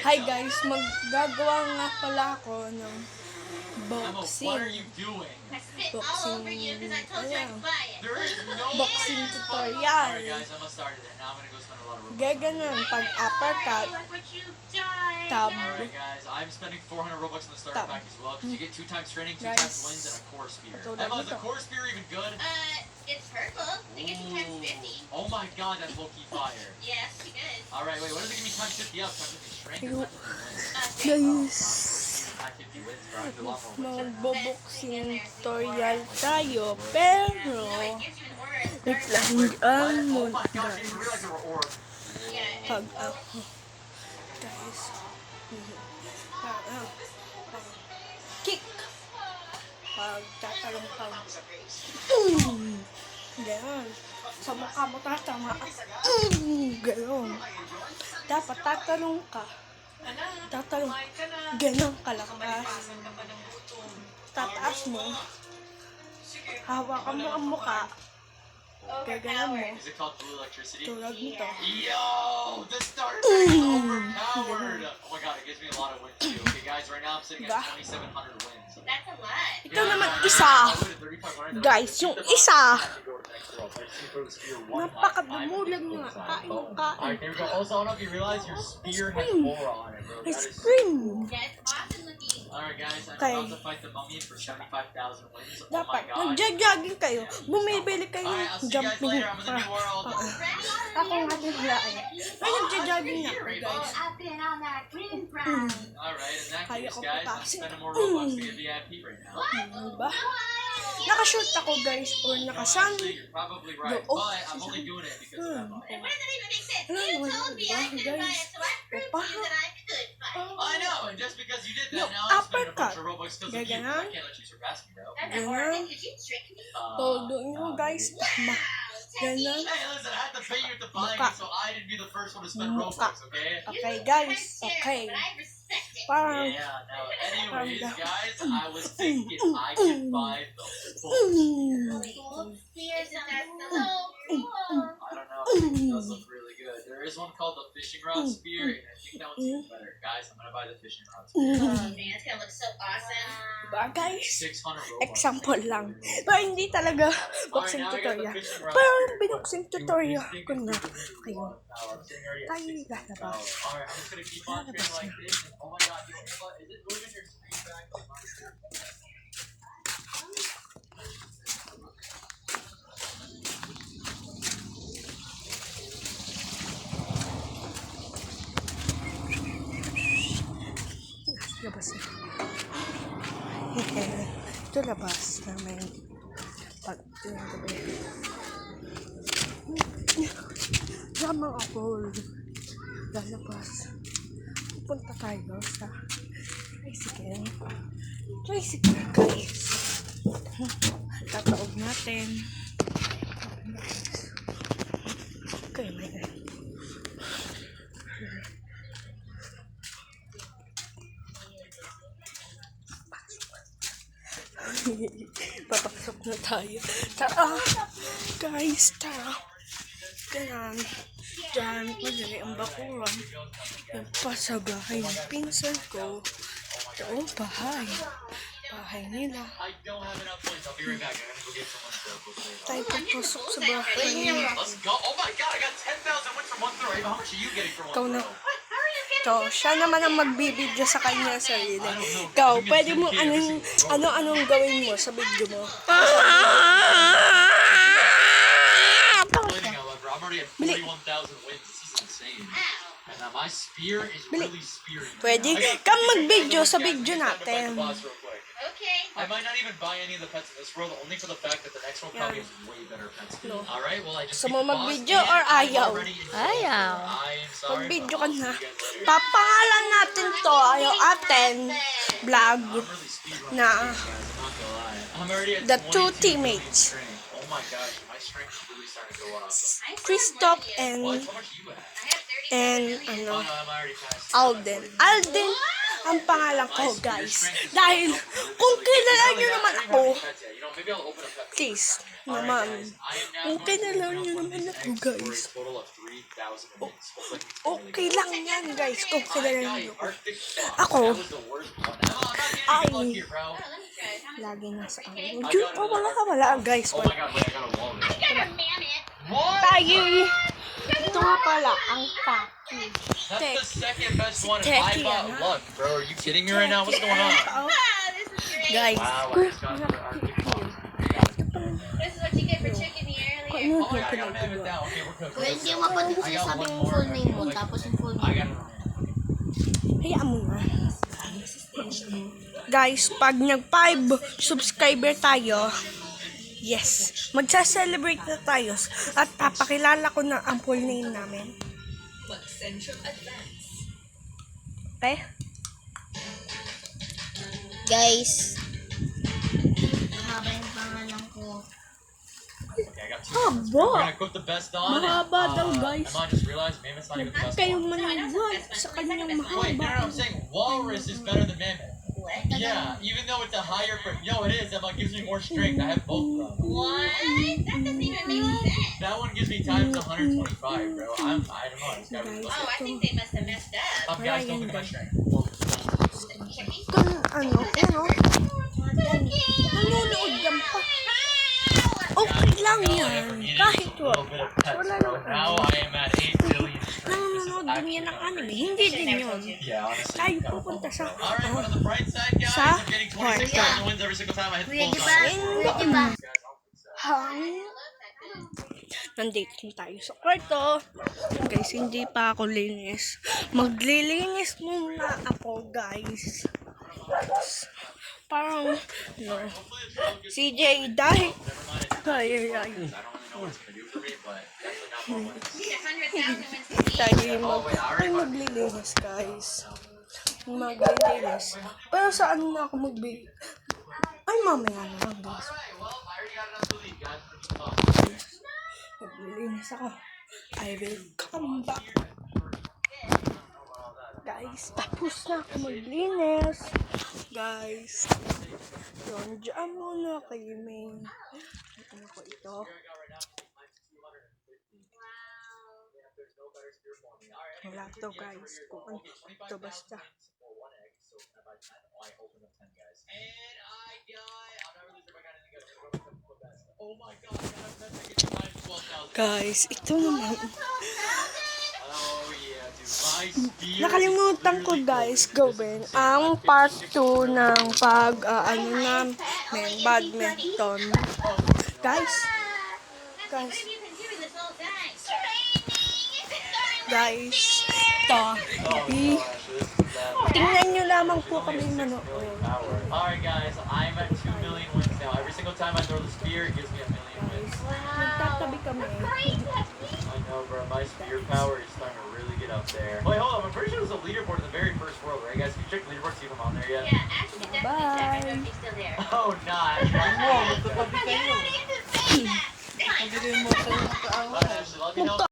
Hi guys, maggagawa nga pala ako ng boxing. Boxing, boxing tutorial. Gaganon, pag uppercut, tab. I'm spending 400 Robux on the starter pack as well because you get 2 times training, 2 times wins, and a core spear. Emma, is the core spear even good? It's purple. They get 2 times 50. Oh my god, that's low-key fire. Yes, she does. Alright, wait, what does it give me times 50 up? Times 50 strength or times 50 wins? Guys, Times 50 wins, bro. I do a lot more wins. magbo-boxing tutorial tayo, pero wait lang, Oh muna my gosh, I didn't realize there were orbs. pag ako, guys, kick, pag tatalong ka, gano'n, sa mukha mo tatama, gano'n, dapat tatalong ka, gano'n kalakas, tataas mo, hawakan mo ang mukha, gaganan mo, Is it called blue electricity? tulad nito. Yo, the starter pack is overpowered. Oh my god, it gives me a lot of wins too. Okay, guys, right now I'm sitting at 2,700 wins. That's a lot. Ito naman isa, guys, yung isa, napakadumulan nga, kain mo kain. Alright, there we go. Also, I don't know if you realize your spear has aura on it, bro. That Ice is cream. Yeah, it's awesome looking. Alright guys, I'm Okay. about to fight the mummy for 75,000 wins. Oh my Dapat, god. nag-jogging kayo, bumibili kayo Alright, I'll ng see you guys jumping later. I'm in the new world. Ako nga din hulaan. Ay, nag-jogging na ako, guys. I've been on that green grind. Alright, in that Kaya case, ko guys, I'm patasin. spending more Robux to get VIP right now. Diba? Nakashoot ako, guys, or nakasan. Actually, you're probably right, Oh, but I'm only doing it because of Emma. And where does that even make sense? Ano You naman told me yun, I couldn't guys? buy it, so I proved to you that I could buy it. I know, and just because you did that, No, now I'm spending a bunch uppercut. of Robux because of you. Gaganon. I can't let you surpass me, bro. That's not working because you tricked me. Todo nyo, guys. Tama. Ganon. Hey, listen, I had to pay you to buy Muka. me, so I didn't be the first one to spend Muka. Robux, okay? Okay, guys. Okay. But I respect it. Parang, Yeah, no, anyways, guys, I was thinking I could buy the book. Gold spears and that's so cool. I don't know, it does look really good. There is one called the fishing rod spear, and I think that one's even better. Guys, I'm gonna buy the fishing rod spear. Oh man, it's gonna look so awesome. diba, guys? 600 Robux. Example lang. Pero hindi talaga boxing tutorial. Pero binoxing tutorial ko na kayo. Tayo lalabas. Alright, I'm just gonna keep on training like this. And, oh my god, is it moving your screen back? Labas na. Ito labas namin. Pag gabi. Lamang ako. Lalabas. Pupunta tayo sa tricycle. Tricycle, guys. Tataog natin. Okay, my God. Papasok na tayo. Tara! Guys, tara! Ganyan. Diyan, madali ang bakuran. Yan pa sa bahay ng pinsan ko. Ito ang bahay. Bahay nila. I don't have enough points. I'll be right back. I'm gonna go get someone's book. Tayo papasok sa bahay nila. Let's go. Oh my god, I got 10,000 wins from one throw. How much are you getting from one Ikaw na. throw? Ito, siya naman ang magbibideo sa kanya sarili. Ikaw, pwede mo anong gawin mo sa video mo. Complaining, however, I'm already at 41,000 wins. This is insane. And my spear is really spearing. Pwede kang mag-video sa video natin. Okay. I might not even buy any of the pets in this world, only for the fact that the next one probably has way better pets. Alright, well I just Gusto mo beat the boss, mag-video and or I'm ayaw? already in the Ayaw. world. I am sorry, Mag-video but ka I'll see na. you guys later. Papangalan natin to, yung atin vlog I'm really speedrunning na this game, guys, I'm not gonna lie. I'm already at The Two 22 Teammates. strength. Oh my gosh, my strength is really starting to go up. Christoph What? and How much are you at? I have 30. and Oh no, I'm already past. Alden. ang pangalan ko, guys. Dahil kung kilala nyo naman ako, You know, maybe I'll open a pet. please, Alright, naman. guys, I am now Kung going kilala to nyo put naman this ako, next for a guys. total of 3,000 wins. Hopefully it's really Okay lang yan, guys, kung kilala nyo Guy, ako. Arctic Fox. Ako, That was the worst one. I'm not getting ay, good luck here, bro. lagi nasa ako. Diyo pa wala, guys. Oh my god, wait, I got a walrus. Got a mammoth. What? Tayo, ito nga pala, ang taki. That's the second best one. Techie, I bought huh? luck, bro. Are you kidding me right now? What's going on? Oh, This is great. guys, Wow, I just got the Arctic Fox. This is what you get for chicken the earlier. ano Oh, yeah, I got a mammoth now. Okay, we're good. Kung hindi mo pa din kasi sabi yung full name mo, tapos yung full I name got mo. hayaan mo na. Guys, pag nag-5 subscriber tayo, yes, magsa-celebrate na tayo at papakilala ko na ang full name namin. Okay? Guys, mahaba yung pangalan ko. Okay, I got two. Haba. We're gonna put the best on. Mahaba daw, guys. Come on, just realize Mammoth's not even the best Kayong one. maniwag sa kanyang Wait, no, mahaba. I'm saying Walrus is better than Mammoth. What? Yeah, even though it's a higher, yo, it is. That one gives me more strength. I have both of them. What? That doesn't even make sense. That one gives me times 125, bro. I don't know. I just got really Oh, lucky. I think they must have messed up. Guys, don't look at my strength. Kung ano, nanonood yan pa. Okay lang yan. Kahit A little wag. bit of pets, Wala bro. naman. Now I am at 8 billion strength. This is Nanonood din yan ng anime. Hindi din yun. Yeah, honestly. Tayo pupunta sa... Alright, but on the bright side, guys, Sa I'm getting 26,000 wins every single time I hit the Kuya, full di ba? time. Kuya, di ba? Nandito na tayo sa kwarto. Guys, hindi pa ako linis. Maglilinis muna ako, guys. Parang, no. CJ, dahil... Ay. I don't really know what it's gonna do for me, but definitely not more wins. Need 100,000 wins to beat. Tayo Oh, wait, I already bought maglilinis, guys. Maglilinis. Pero saan na ako magbili? Ay, mamaya na lang, guys. Alright, well, I already got enough to leave, guys. Maglilinis ako. I will come back. Guys, tapos na ako maglinis. Guys, yun, dyan muna kayo, Ming. Ano ko ito? Wala to, guys. Kung ano ito, basta. And I got, I'll never lose if I got anything good. Oh my god, I got a pet that gets times 12,000. Guys, ito naman. Oh yeah, dude. My spear Nakalimutan ko, guys, gawin ang part 2 ng ano namin, badminton. Guys, guys, You've been doing this all time. guys, ito. Tingnan nyo lamang po kami manood. Alright guys, I'm at 2 million wins now. Every single time I throw the spear, it gives me a million wins. Magtatabi kami. I know, bro. My spear power is starting to really get up there. Wait, hold up. I'm pretty sure there's a leaderboard in the very first world, right, guys? Can you check the leaderboard, see if I'm on there yet? Yeah, actually, definitely check. I know if she's still there. Oh, nah. I don't even say that. Let me know.